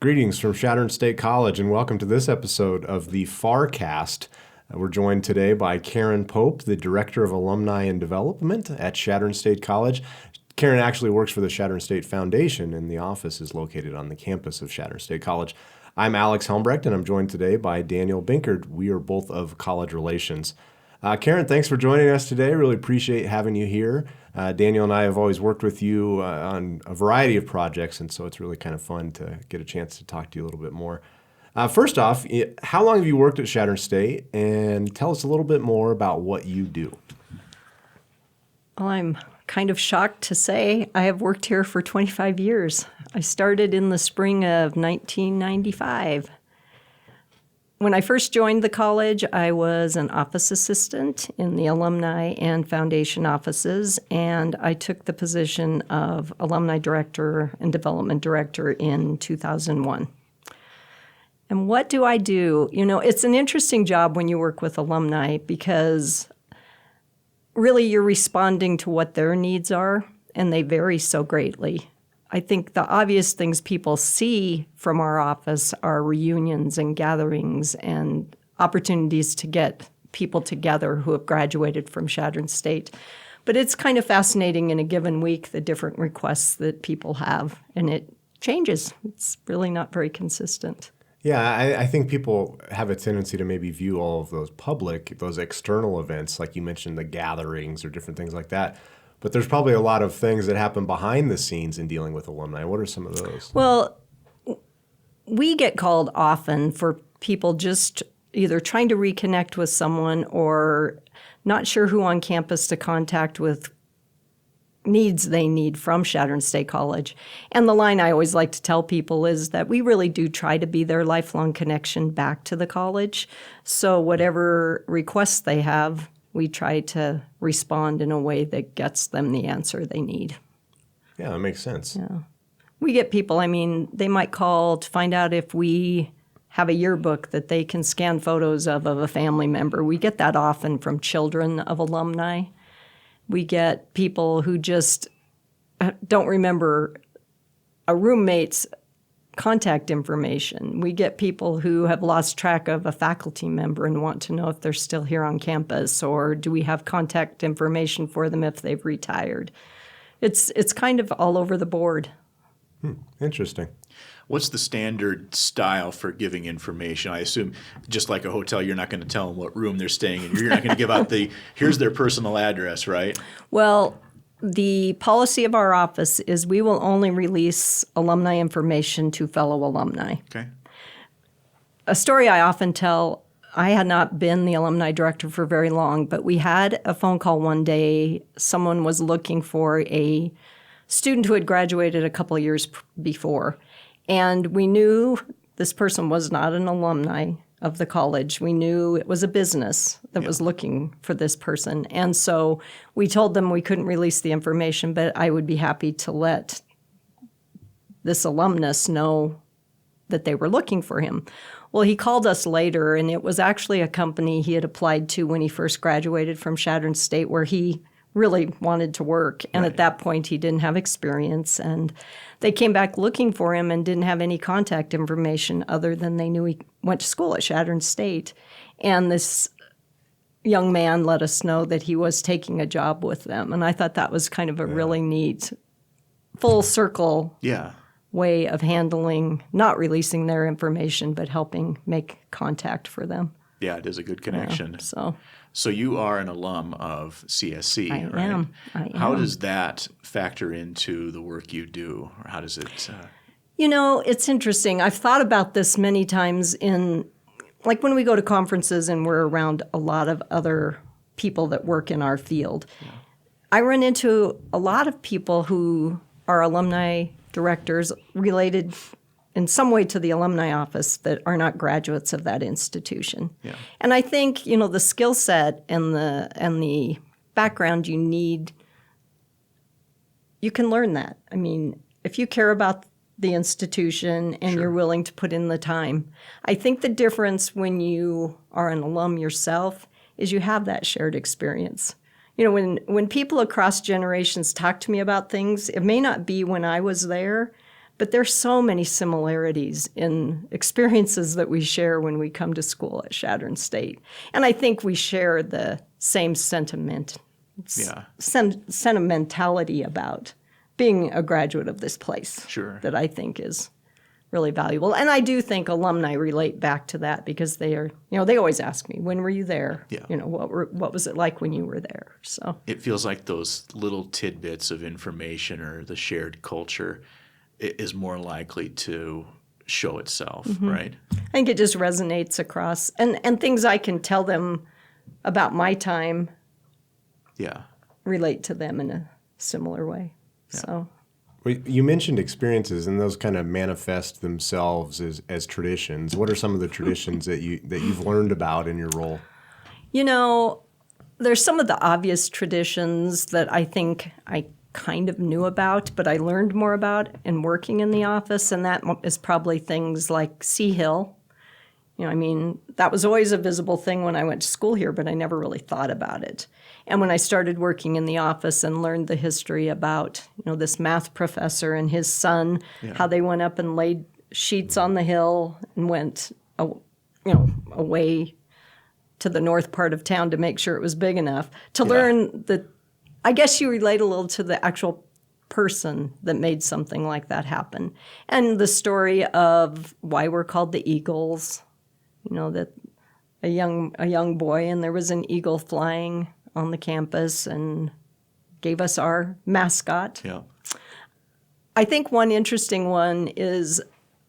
Greetings from Chadron State College, and welcome to this episode of the FARcast. We're joined today by Karen Pope, the Director of Alumni and Development at Chadron State College. Karen actually works for the Chadron State Foundation, and the office is located on the campus of Chadron State College. I'm Alex Helmbrecht, and I'm joined today by Daniel Binkard. We are both of College Relations. Karen, thanks for joining us today. Really appreciate having you here. Daniel and I have always worked with you on a variety of projects, and so it's really kind of fun to get a chance to talk to you a little bit more. First off, how long have you worked at Chadron State, and tell us a little bit more about what you do. Well, I'm kind of shocked to say I have worked here for 25 years. I started in the spring of 1995. When I first joined the college, I was an office assistant in the Alumni and Foundation offices, and I took the position of Alumni Director and Development Director in 2001. And what do I do? You know, it's an interesting job when you work with alumni because really you're responding to what their needs are, and they vary so greatly. I think the obvious things people see from our office are reunions and gatherings and opportunities to get people together who have graduated from Chadron State. But it's kind of fascinating in a given week, the different requests that people have, and it changes. It's really not very consistent. Yeah, I think people have a tendency to maybe view all of those external events, like you mentioned, the gatherings or different things like that. But there's probably a lot of things that happen behind the scenes in dealing with alumni. What are some of those? Well, we get called often for people just either trying to reconnect with someone or not sure who on campus to contact with needs they need from Chadron State College. And the line I always like to tell people is that we really do try to be their lifelong connection back to the college. So whatever requests they have, we try to respond in a way that gets them the answer they need. Yeah, that makes sense. Yeah. We get people, they might call to find out if we have a yearbook that they can scan photos of a family member. We get that often from children of alumni. We get people who just don't remember a roommate's contact information. We get people who have lost track of a faculty member and want to know if they're still here on campus, or do we have contact information for them if they've retired. It's kind of all over the board. Interesting. What's the standard style for giving information? I assume just like a hotel, you're not going to tell them what room they're staying in. You're not going to give out here's their personal address, right? Well, the policy of our office is we will only release alumni information to fellow alumni. Okay. A story I often tell, I had not been the alumni director for very long, but we had a phone call one day. Someone was looking for a student who had graduated a couple of years before. And we knew this person was not an alumni of the college. We knew it was a business that was looking for this person. And so we told them we couldn't release the information, but I would be happy to let this alumnus know that they were looking for him. Well, he called us later, and it was actually a company he had applied to when he first graduated from Chadron State where he really wanted to work. And at that point, he didn't have experience. And they came back looking for him and didn't have any contact information other than they knew he went to school at Chadron State. And this young man let us know that he was taking a job with them. And I thought that was kind of a really neat full circle way of handling, not releasing their information, but helping make contact for them. Yeah, it is a good connection. Yeah, So you are an alum of CSC, I right? am. How does that factor into the work you do, or how does it? You know, it's interesting. I've thought about this many times like when we go to conferences and we're around a lot of other people that work in our field. Yeah. I run into a lot of people who are alumni directors related in some way to the alumni office that are not graduates of that institution. Yeah. And I think, the skill set and the background you need, you can learn that. If you care about the institution and you're willing to put in the time. I think the difference when you are an alum yourself is you have that shared experience. When people across generations talk to me about things, it may not be when I was there, But there's so many similarities in experiences that we share when we come to school at Chadron State. And I think we share the same sentimentality about being a graduate of this place. Sure. That I think is really valuable. And I do think alumni relate back to that because they are, they always ask me, when were you there? Yeah. What was it like when you were there? So it feels like those little tidbits of information or the shared culture is more likely to show itself, right? I think it just resonates across and things I can tell them about my time relate to them in a similar way. Yeah. So well, you mentioned experiences, and those kind of manifest themselves as traditions. What are some of the traditions that you've learned about in your role? There's some of the obvious traditions that I think I kind of knew about, but I learned more about in working in the office, and that is probably things like Sea Hill. That was always a visible thing when I went to school here, but I never really thought about it. And when I started working in the office and learned the history about, this math professor and his son, how they went up and laid sheets on the hill and went, away to the north part of town to make sure it was big enough to learn that, I guess you relate a little to the actual person that made something like that happen. And the story of why we're called the Eagles, that a young boy, and there was an eagle flying on the campus and gave us our mascot. Yeah. I think one interesting one is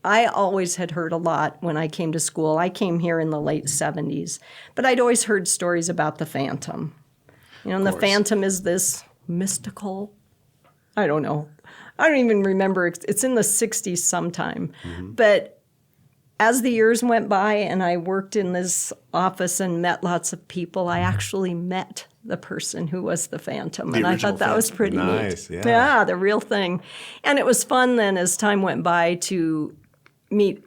I always had heard a lot when I came to school. I came here in the late 70s, but I'd always heard stories about the Phantom. And the Phantom is this mystical, I don't know. I don't even remember. It's in the 60s sometime. But as the years went by and I worked in this office and met lots of people, I actually met the person who was the Phantom. And I thought that was pretty nice, neat. Yeah, the real thing. And it was fun then as time went by to meet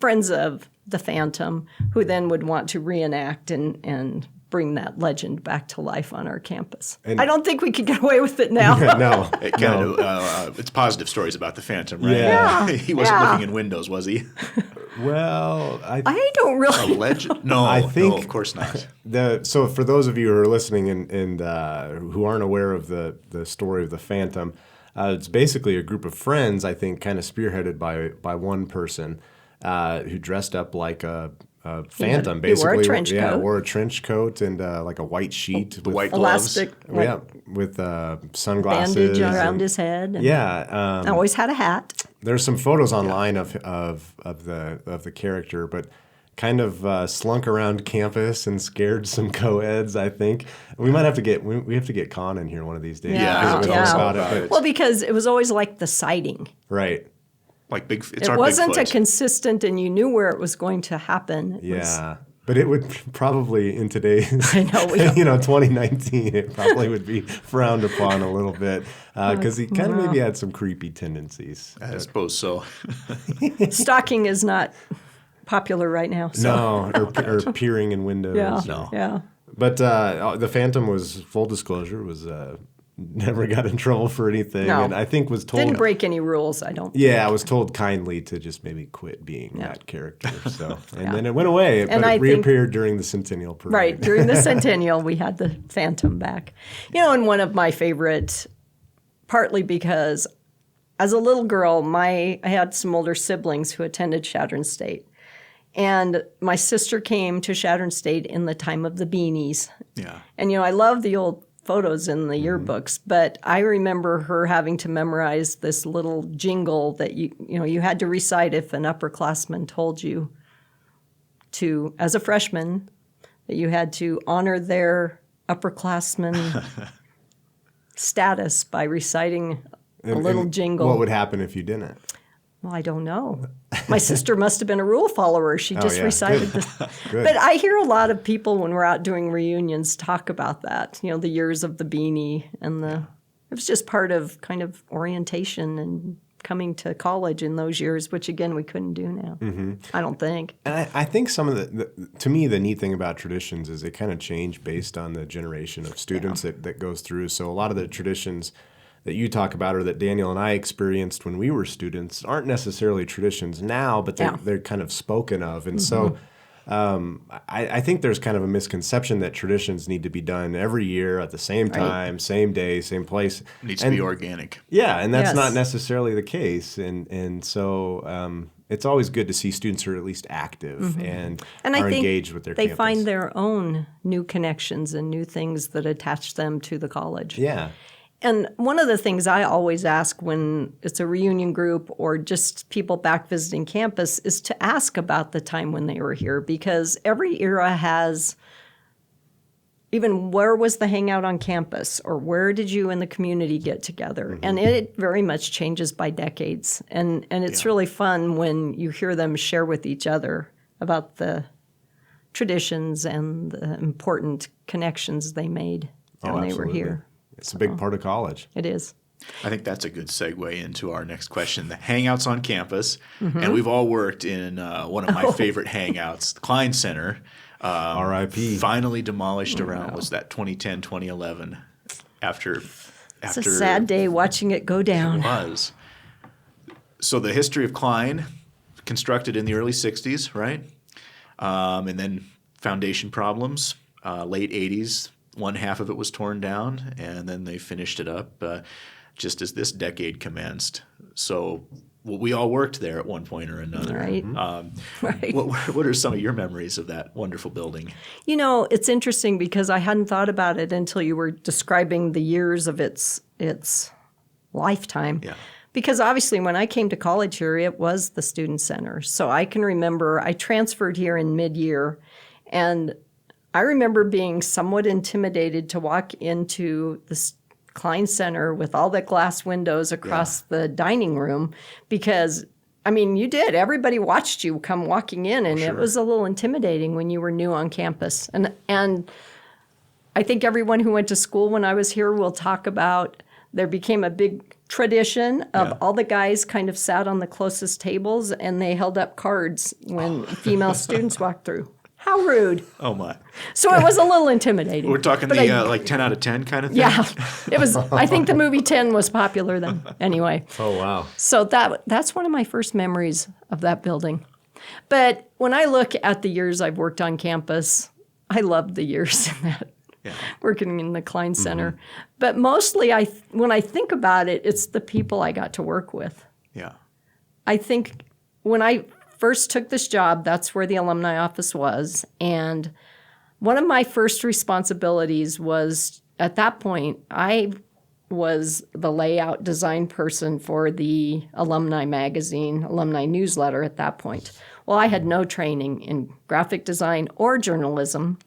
friends of the Phantom who then would want to reenact and bring that legend back to life on our campus. And I don't think we could get away with it now. No. It's positive stories about the Phantom, right? Yeah. He wasn't looking in windows, was he? Well, I don't really A legend? No, I think no, of course not. So for those of you who are listening and who aren't aware of the story of the Phantom, it's basically a group of friends, I think, kind of spearheaded by one person who dressed up like a Phantom, basically. He wore a trench coat. Wore a trench coat and like a white sheet. The white elastic, gloves. With sunglasses. bandage around his head. And always had a hat. There's some photos online of the character, but kind of slunk around campus and scared some co-eds, I think. We might have to get we have to get Kline in here one of these days. Yeah, to talk about it. Well, because it was always like the sighting. Right. Like it wasn't a consistent, and you knew where it was going to happen. But it would probably in today's, 2019, it probably would be frowned upon a little bit because he kind of maybe had some creepy tendencies. I suppose so. Stalking is not popular right now. So. No, or peering in windows. Yeah. No. Yeah. But the Phantom was, full disclosure, was never got in trouble for anything. No. And I think was told. Didn't break any rules, I don't think. Yeah, I was told kindly to just maybe quit being that character. So, and then it went away, but it reappeared during the Centennial Parade. Right, during the Centennial, we had the Phantom back. And one of my favorite, partly because as a little girl, I had some older siblings who attended Chadron State. And my sister came to Chadron State in the time of the Beanies. Yeah. And, I love the old photos in the yearbooks, but I remember her having to memorize this little jingle that you had to recite if an upperclassman told you to, as a freshman, that you had to honor their upperclassman status by reciting a little jingle. What would happen if you didn't? Well, I don't know. My sister must have been a rule follower. She just recited this. Good. But I hear a lot of people when we're out doing reunions talk about that, the years of the Beanie and it was just part of kind of orientation and coming to college in those years, which again, we couldn't do now. Mm-hmm. I don't think. And I think some of to me, the neat thing about traditions is they kind of change based on the generation of students that goes through. So a lot of the traditions that you talk about or that Daniel and I experienced when we were students aren't necessarily traditions now, but they're kind of spoken of. And so I think there's kind of a misconception that traditions need to be done every year at the same time, same day, same place. It needs to be organic. Yeah, and that's not necessarily the case. And so it's always good to see students who are at least active and are engaged with their they campus. find their own new connections and new things that attach them to the college. Yeah. And one of the things I always ask when it's a reunion group or just people back visiting campus is to ask about the time when they were here, because every era has even where was the hangout on campus or where did you and the community get together? And it very much changes by decades. And it's really fun when you hear them share with each other about the traditions and the important connections they made when they were here. It's a big part of college. It is. I think that's a good segue into our next question. The hangouts on campus, and we've all worked in one of my favorite hangouts, the Kline Center. R.I.P. Finally demolished around, was that 2010, 2011? After It's a sad day watching it go down. It was. So the history of Kline, constructed in the early 60s, right? And then foundation problems, late 80s. One half of it was torn down, and then they finished it up just as this decade commenced. So we all worked there at one point or another. Right. Right. What are some of your memories of that wonderful building? You know, it's interesting because I hadn't thought about it until you were describing the years of its lifetime. Yeah. Because obviously when I came to college here, it was the student center. So I can remember I transferred here in mid-year, and I remember being somewhat intimidated to walk into the Kline Center with all the glass windows across the dining room because, I mean, you did. Everybody watched you come walking in, and it was a little intimidating when you were new on campus. And I think everyone who went to school when I was here will talk about there became a big tradition of all the guys kind of sat on the closest tables, and they held up cards when female students walked through. How rude. Oh, my. So it was a little intimidating. We're talking like 10 out of 10 kind of thing? Yeah. It was. I think the movie 10 was popular then. Anyway. Oh, wow. So that's one of my first memories of that building. But when I look at the years I've worked on campus, I loved the years in that, working in the Kline Center. But mostly, when I think about it, it's the people I got to work with. Yeah. I think when I first took this job, that's where the alumni office was. And one of my first responsibilities was, at that point, I was the layout design person for the alumni magazine, alumni newsletter at that point. Well, I had no training in graphic design or journalism,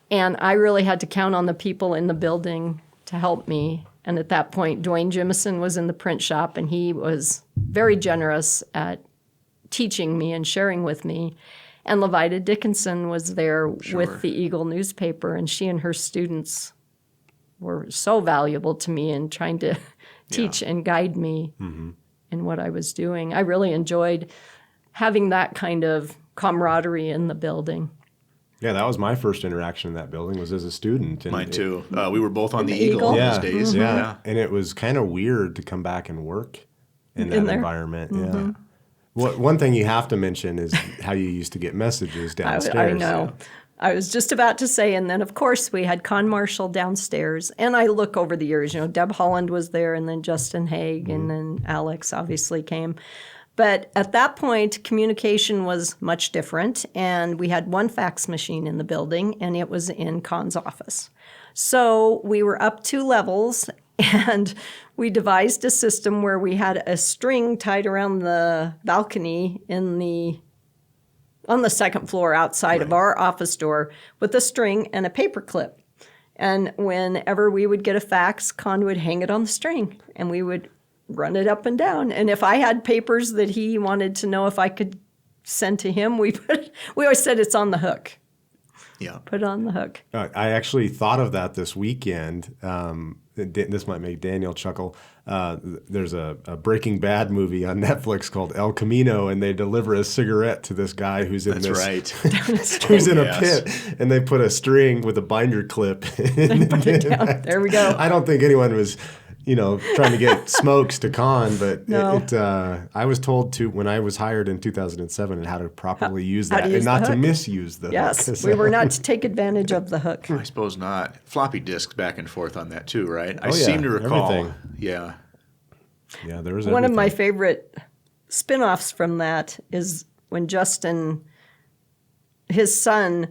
and I really had to count on the people in the building to help me. And at that point, Dwayne Jimison was in the print shop, and he was very generous at teaching me and sharing with me. And Levita Dickinson was there with the Eagle newspaper, and she and her students were so valuable to me in trying to teach and guide me in what I was doing. I really enjoyed having that kind of camaraderie in the building. Yeah, that was my first interaction in that building was as a student. And Mine too. We were both on the Eagle? Eagle those days. Yeah. And it was kind of weird to come back and work in that environment. Yeah. One thing you have to mention is how you used to get messages downstairs. I know. I was just about to say, and then of course we had Con Marshall downstairs. And I look over the years, Deb Holland was there, and then Justin Haig, and then Alex obviously came. But at that point, communication was much different, and we had one fax machine in the building, and it was in Con's office. So we were up 2 levels, and we devised a system where we had a string tied around the balcony on the second floor outside of our office door with a string and a paper clip. And whenever we would get a fax, Con would hang it on the string, and we would run it up and down. And if I had papers that he wanted to know if I could send to him, we always said it's on the hook. Yeah. Put it on the hook. I actually thought of that this weekend. This might make Daniel chuckle. There's a Breaking Bad movie on Netflix called El Camino, and they deliver a cigarette to this guy who's in who's in a pit, and they put a string with a binder clip. And put it down. There we go. I don't think anyone was trying to get smokes to con, but No. I was told to when I was hired in 2007 how to properly use how to that use and not the to hook. misuse the Yes, hook. we were not to take advantage of the hook. I suppose not. Floppy disks back and forth on that too, right? I yeah, seem to recall. everything. Yeah. Yeah, there was One of my everything. favorite spin-offs from that is when Justin, his son,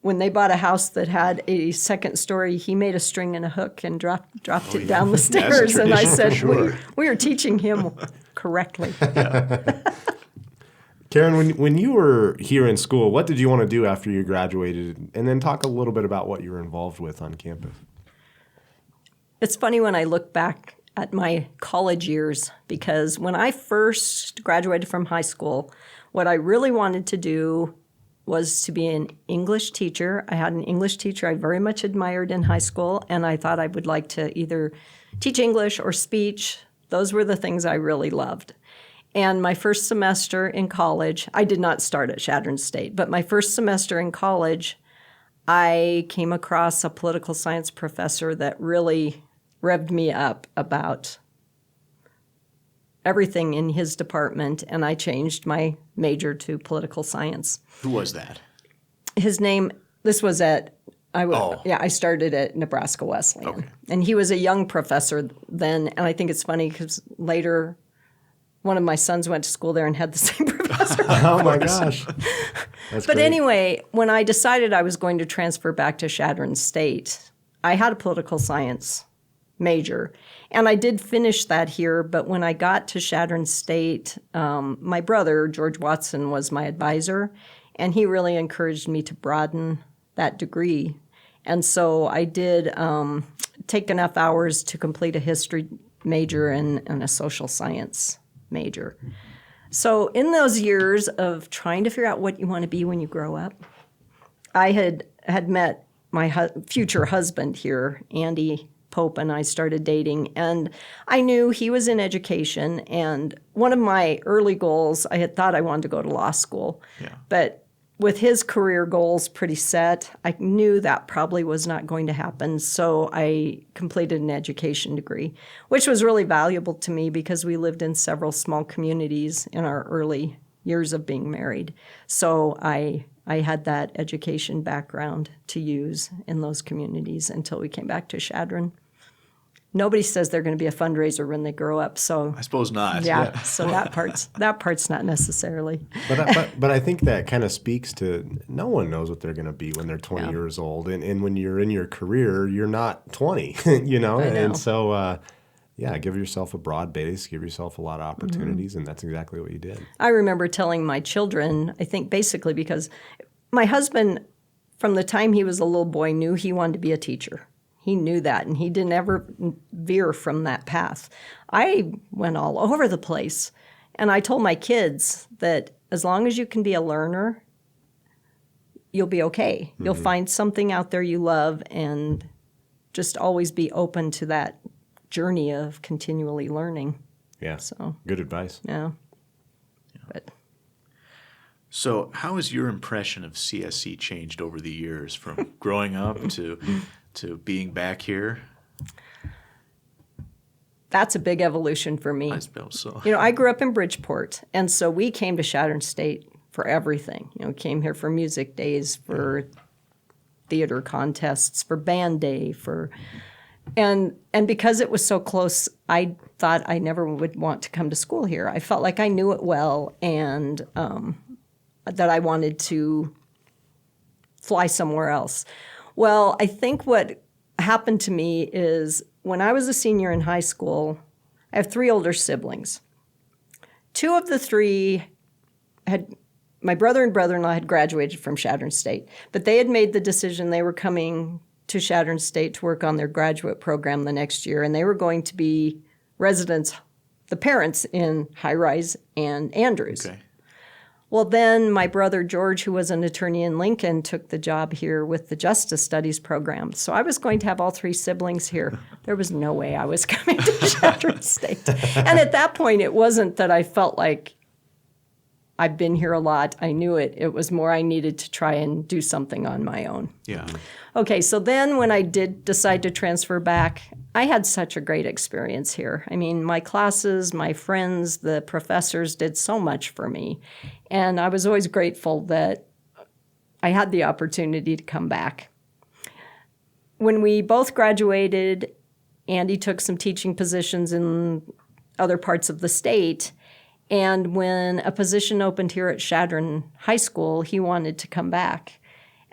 when they bought a house that had a second story, he made a string and a hook and dropped it down the stairs. And I tradition said, for sure. we are teaching him correctly. Karen, when you were here in school, what did you want to do after you graduated? And then talk a little bit about what you were involved with on campus. It's funny when I look back at my college years, because when I first graduated from high school, what I really wanted to do was to be an English teacher. I had an English teacher I very much admired in high school, and I thought I would like to either teach English or speech. Those were the things I really loved. And my first semester in college, I did not start at Chadron State, but my first semester in college, I came across a political science professor that really revved me up about everything in his department, and I changed my major to political science. Who was that? His name, this was at, I started at Nebraska Wesleyan. Okay. And he was a young professor then, and I think it's funny because later one of my sons went to school there and had the same professor. Oh my gosh. That's But great. anyway, when I decided I was going to transfer back to Chadron State, I had a political science major. And I did finish that here, but when I got to Chadron State, my brother, George Watson, was my advisor, and he really encouraged me to broaden that degree. And so I did take enough hours to complete a history major and a social science major. So in those years of trying to figure out what you want to be when you grow up, I had met my future husband here, Andy Pope, and I started dating, and I knew he was in education, and one of my early goals, I had thought I wanted to go to law school, but with his career goals pretty set, I knew that probably was not going to happen, so I completed an education degree, which was really valuable to me because we lived in several small communities in our early years of being married. So I had that education background to use in those communities until we came back to Chadron. Nobody says they're going to be a fundraiser when they grow up, so I suppose not. yeah. So that part's not necessarily. But I think that kind of speaks to no one knows what they're going to be when they're 20 years old, and when you're in your career, you're not 20, I know. And so give yourself a broad base, give yourself a lot of opportunities, and that's exactly what you did. I remember telling my children, I think basically because my husband, from the time he was a little boy, knew he wanted to be a teacher. He knew that, and he didn't ever veer from that path. I went all over the place, and I told my kids that as long as you can be a learner, you'll be okay. You'll find something out there you love, and just always be open to that journey of continually learning. Yeah, So, good advice. yeah. But So how has your impression of CSC changed over the years from growing up to being back here? that's a big evolution for me. I suppose so. I grew up in Bridgeport, and so we came to Chadron State for everything. We came here for music days, for theater contests, for band day, and because it was so close, I thought I never would want to come to school here. I felt like I knew it well, and that I wanted to fly somewhere else. Well, I think what happened to me is when I was a senior in high school, I have 3 older siblings. 2 of the 3 my brother and brother-in-law had graduated from Chadron State, but they had made the decision they were coming to Chadron State to work on their graduate program the next year, and they were going to be residents, the parents in High Rise and Andrews. Okay. Well, then my brother George, who was an attorney in Lincoln, took the job here with the Justice Studies program. So I was going to have all 3 siblings here. There was no way I was coming to Chadron State. And at that point, it wasn't that I felt like I've been here a lot. I knew it. It was more I needed to try and do something on my own. Yeah. Okay, so then when I did decide to transfer back, I had such a great experience here. I mean, my classes, my friends, the professors did so much for me. And I was always grateful that I had the opportunity to come back. When we both graduated, Andy took some teaching positions in other parts of the state. And when a position opened here at Chadron High School, he wanted to come back.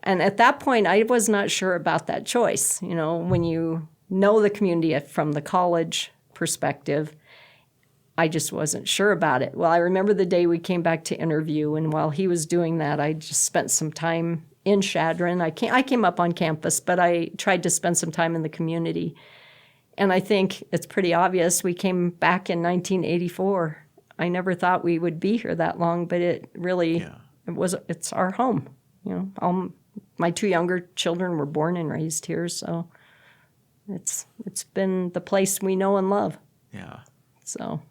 And at that point, I was not sure about that choice. You know, when you know the community from the college perspective, I just wasn't sure about it. Well, I remember the day we came back to interview, and while he was doing that, I just spent some time in Chadron. I came up on campus, but I tried to spend some time in the community. And I think it's pretty obvious we came back in 1984. I never thought we would be here that long, but it really, it's our home. You know, my two younger children were born and raised here, so it's been the place we know and love. Yeah. So,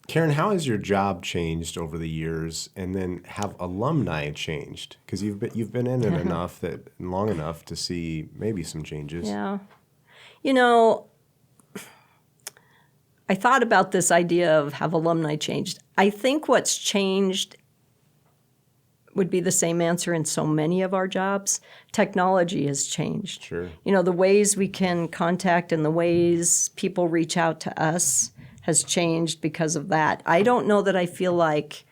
Karen, how has your job changed over the years, and then have alumni changed? Because you've been in it long enough to see maybe some changes. Yeah. You know, I thought about this idea of have alumni changed. I think what's changed would be the same answer in so many of our jobs. Technology has changed. Sure. You know, the ways we can contact and the ways people reach out to us has changed because of that. I don't know that I feel like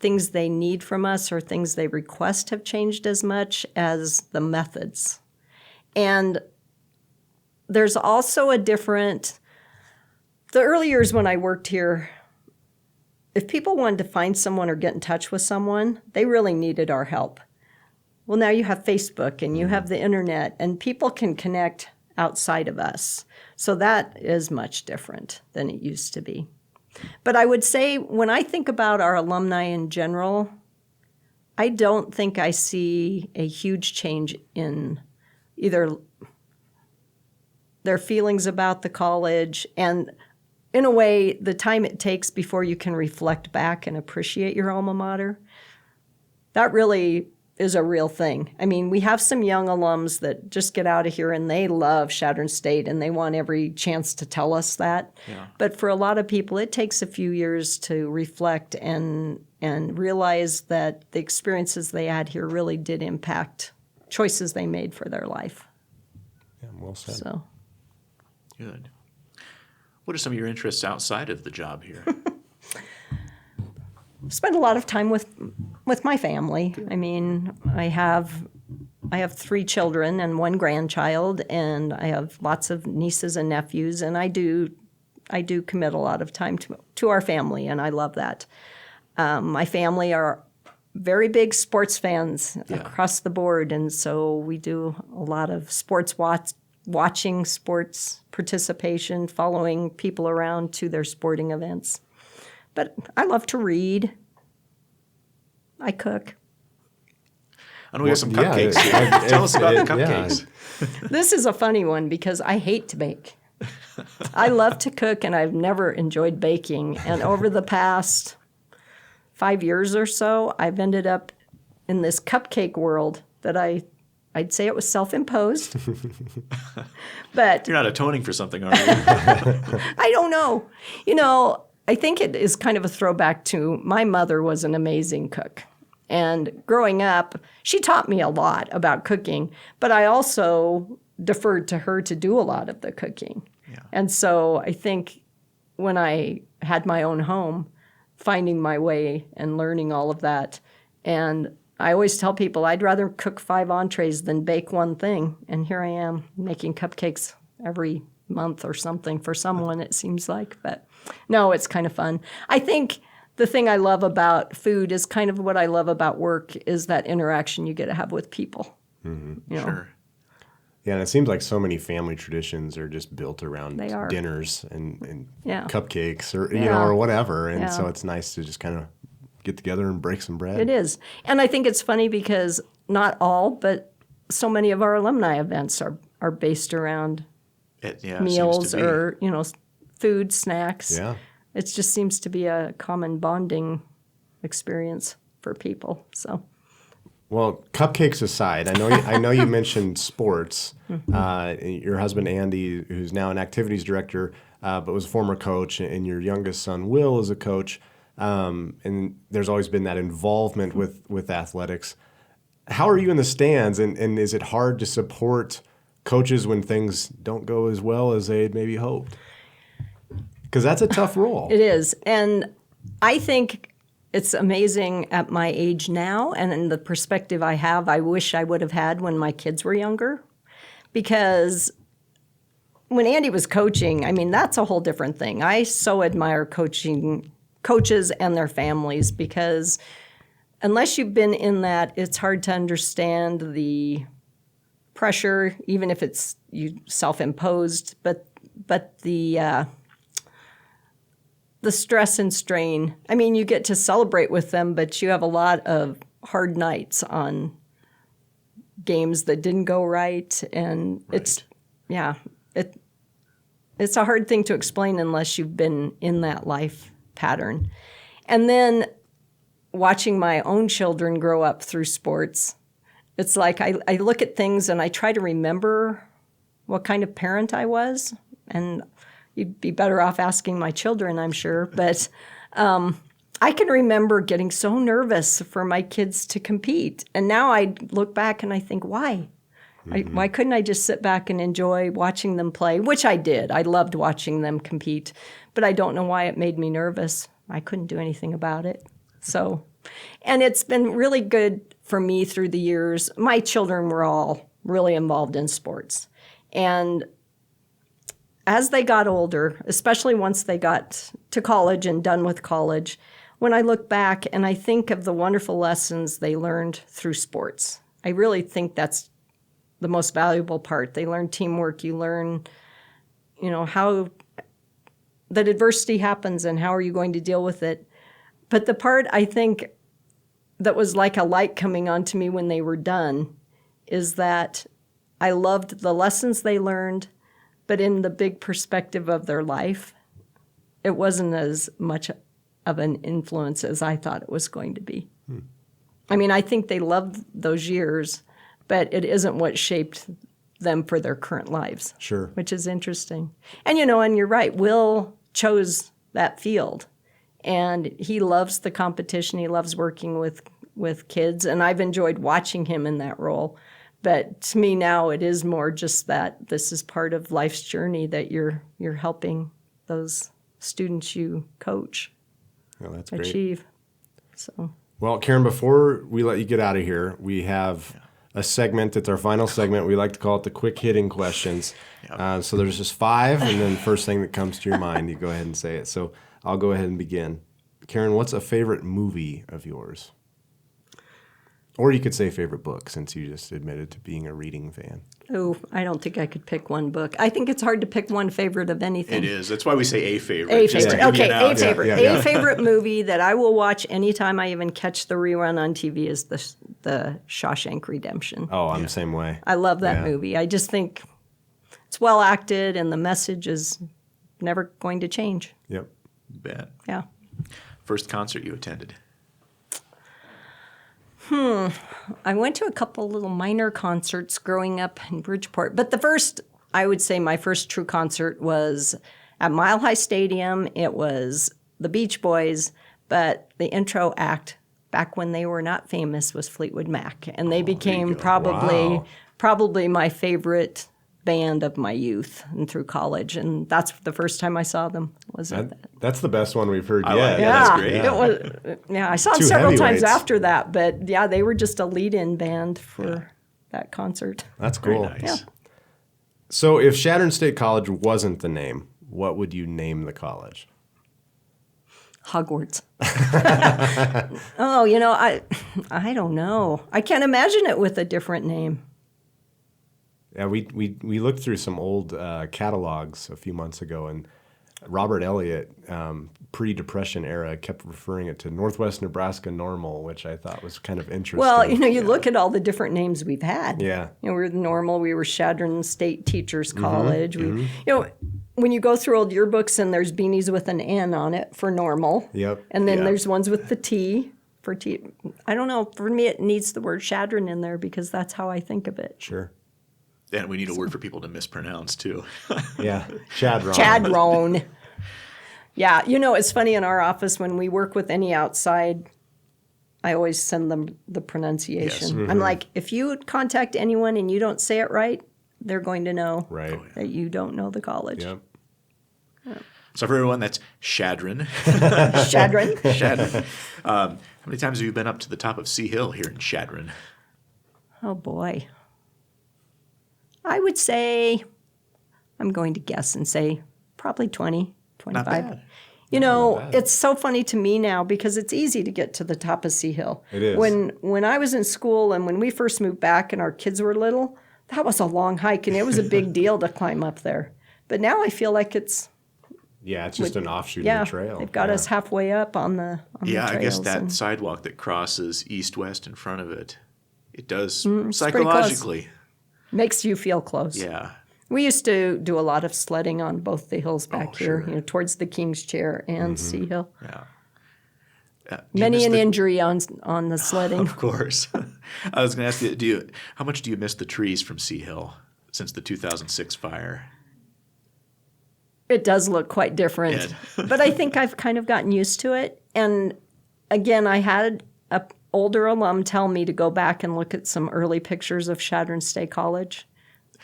things they need from us or things they request have changed as much as the methods. And there's also a different... The early years when I worked here, if people wanted to find someone or get in touch with someone, they really needed our help. Well, now you have Facebook and you have the internet, and people can connect outside of us. So that is much different than it used to be. But I would say when I think about our alumni in general, I don't think I see a huge change in either their feelings about the college and, in a way, the time it takes before you can reflect back and appreciate your alma mater. That really is a real thing. I mean, we have some young alums that just get out of here and they love Chadron State and they want every chance to tell us that. Yeah. But for a lot of people, it takes a few years to reflect and realize that the experiences they had here really did impact choices they made for their life. Yeah, well said. So. Good. What are some of your interests outside of the job here? Spend a lot of time with my family. I mean, I have 3 children and 1 grandchild, and I have lots of nieces and nephews, and I do commit a lot of time to our family, and I love that. My family are very big sports fans across the board, and so we do a lot of sports watching, sports participation, following people around to their sporting events. But I love to read. I cook. I know we have some cupcakes here. Tell us about the cupcakes. Yeah. This is a funny one because I hate to bake. I love to cook, and I've never enjoyed baking. And over the past 5 years or so, I've ended up in this cupcake world that I'd say it was self-imposed. But You're not atoning for something, are you? I don't know. You know, I think it is kind of a throwback to my mother was an amazing cook. And growing up, she taught me a lot about cooking, but I also deferred to her to do a lot of the cooking. Yeah. And so I think when I had my own home, finding my way and learning all of that, and I always tell people I'd rather cook 5 entrees than bake one thing. And here I am making cupcakes every month or something for someone, it seems like. But no, it's kind of fun. I think the thing I love about food is kind of what I love about work is that interaction you get to have with people. Mm-hmm. You know? Sure. Yeah, and it seems like so many family traditions are just built around They are. dinners and Yeah. cupcakes or Yeah. or whatever. And Yeah. so it's nice to just kind of get together and break some bread. It is. And I think it's funny because not all, but so many of our alumni events are based around It meals seems to be. or, food, snacks. Yeah. It just seems to be a common bonding experience for people. So, Well, cupcakes aside, I know you mentioned sports. Your husband Andy, who's now an activities director, but was a former coach, and your youngest son Will is a coach. And there's always been that involvement with athletics. How are you in the stands, and is it hard to support coaches when things don't go as well as they'd maybe hoped? Because that's a tough role. it is. And I think it's amazing at my age now, and in the perspective I have, I wish I would have had when my kids were younger. Because when Andy was coaching, I mean, that's a whole different thing. I so admire coaches and their families, because unless you've been in that, it's hard to understand the pressure, even if it's you self-imposed, but the stress and strain. I mean, you get to celebrate with them, but you have a lot of hard nights on games that didn't go right, and it's a hard thing to explain unless you've been in that life pattern. And then watching my own children grow up through sports, it's like I look at things and I try to remember what kind of parent I was. And you'd be better off asking my children, I'm sure. But I can remember getting so nervous for my kids to compete. And now I look back and I think, why? Why couldn't I just sit back and enjoy watching them play, which I did. I loved watching them compete. But I don't know why it made me nervous. I couldn't do anything about it. So, and it's been really good for me through the years. My children were all really involved in sports. And as they got older, especially once they got to college and done with college, when I look back and I think of the wonderful lessons they learned through sports, I really think that's the most valuable part. They learn teamwork. You learn, how that adversity happens and how are you going to deal with it. But the part I think that was like a light coming onto me when they were done is that I loved the lessons they learned, but in the big perspective of their life, it wasn't as much of an influence as I thought it was going to be. I mean, I think they loved those years, but it isn't what shaped them for their current lives. Sure. Which is interesting. And, and you're right, Will chose that field. And he loves the competition. He loves working with kids. And I've enjoyed watching him in that role. But to me now, it is more just that this is part of life's journey, that you're helping those students you coach That's achieve. Great. So. Well, Karen, before we let you get out of here, we have a segment. It's our final segment. We like to call it the quick hitting questions. So there's just 5, and then first thing that comes to your mind, you go ahead and say it. So I'll go ahead and begin. Karen, what's a favorite movie of yours? Or you could say favorite book, since you just admitted to being a reading fan. Oh, I don't think I could pick one book. I think it's hard to pick one favorite of anything. It is. That's why we say a favorite. A favorite. Okay, a favorite. Yeah. A favorite movie that I will watch anytime I even catch the rerun on TV is the Shawshank Redemption. Oh, I'm the same way. I love that movie. I just think it's well acted and the message is never going to change. Yep. Bet. Yeah. First concert you attended? I went to a couple little minor concerts growing up in Bridgeport, but I would say my first true concert was at Mile High Stadium. It was the Beach Boys, but the intro act back when they were not famous was Fleetwood Mac, and they became probably my favorite band of my youth and through college, and that's the first time I saw them. That's the best one we've heard yet. Like, that's great. It was. Yeah, I saw them several times after that, but yeah, they were just a lead-in band for that concert. That's cool. Very nice. Yeah. So if Chadron State College wasn't the name, what would you name the college? Hogwarts. I don't know. I can't imagine it with a different name. Yeah, we looked through some old catalogs a few months ago, and Robert Elliott, pre-Depression era, kept referring it to Northwest Nebraska Normal, which I thought was kind of interesting. Well, you look at all the different names we've had. Yeah. We were Normal. We were Chadron State Teachers College. When you go through old yearbooks and there's beanies with an N on it for normal. Yep. And then there's ones with the T. I don't know. For me, it needs the word Chadron in there because that's how I think of it. Sure. And we need a word for people to mispronounce, too. Yeah. Chadron. Chadron. Yeah. It's funny in our office when we work with any outside, I always send them the pronunciation. Yes. Mm-hmm. I'm like, if you contact anyone and you don't say it right, they're going to know Right. that you don't know the college. Yep. So for everyone, that's Chadron. Chadron. Chadron. How many times have you been up to the top of Sea Hill here in Chadron? Oh, boy. I would say, I'm going to guess and say probably 20, 25. Not bad. not bad. It's so funny to me now because it's easy to get to the top of Sea Hill. It is. When I was in school and when we first moved back and our kids were little, that was a long hike and it was a big deal to climb up there. But now I feel like it's just an offshoot of the trail. they've got us halfway up on the Yeah, the I guess trails that and- sidewalk that crosses east-west in front of it, it does it's pretty close. psychologically. makes you feel close. Yeah. We used to do a lot of sledding on both the hills back here, sure. towards the King's Chair and Sea Hill. Yeah. Do you Many miss an the- injury on the sledding. Of course. I was going to ask you, how much do you miss the trees from Sea Hill since the 2006 fire? It does look quite different, but I think I've kind of gotten used to it. And again, I had an older alum tell me to go back and look at some early pictures of Chadron State College,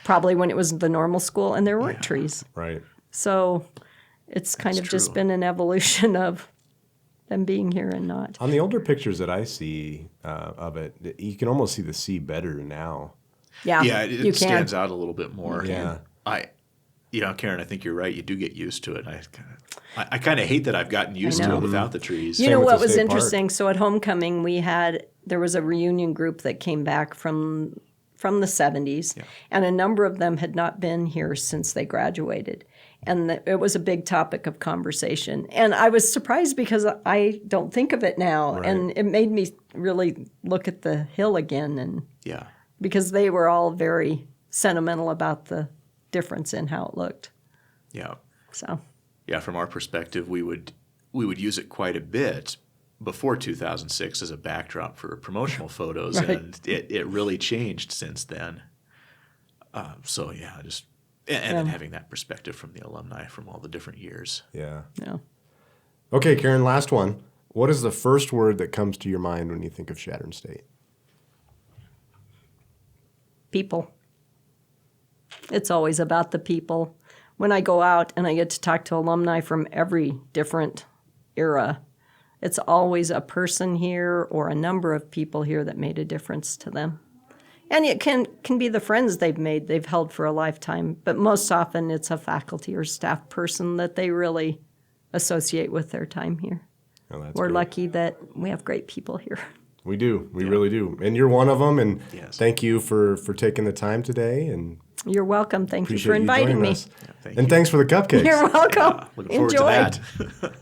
probably when it was the normal school, and there weren't trees. Right. So it's kind of just true. been an evolution of them being here and not. On the older pictures that I see of it, you can almost see the sea better now. Yeah, Yeah, you it can. stands out a little bit more. Yeah. Karen, I think you're right. You do get used to it. I kind of hate that I've gotten used to know. it without the trees. You Same know with what the was state park. interesting? So at homecoming, there was a reunion group that came back from the 70s, and a number of them had not been here since they graduated. And it was a big topic of conversation. And I was surprised because I don't think of it now. Right. And it made me really look at the hill again, and Yeah. because they were all very sentimental about the difference in how it looked. Yeah. So Yeah, from our perspective, we would use it quite a bit before 2006 as a backdrop for promotional photos, Right. and it really changed since then. And then having that perspective from the alumni from all the different years. Yeah. yeah. Okay, Karen, last one. What is the first word that comes to your mind when you think of Chadron State? People. It's always about the people. When I go out and I get to talk to alumni from every different era, it's always a person here or a number of people here that made a difference to them. And it can be the friends they've held for a lifetime, but most often it's a faculty or staff person that they really associate with their time here. Oh, that's We're great. lucky that we have great people here. We do. We really do. And you're one of them. And Yes. thank you for taking the time today. And You're welcome. Thank you appreciate for inviting joining me. us. Thank and you. thanks for the cupcakes. You're welcome. Looking forward Enjoy. to that.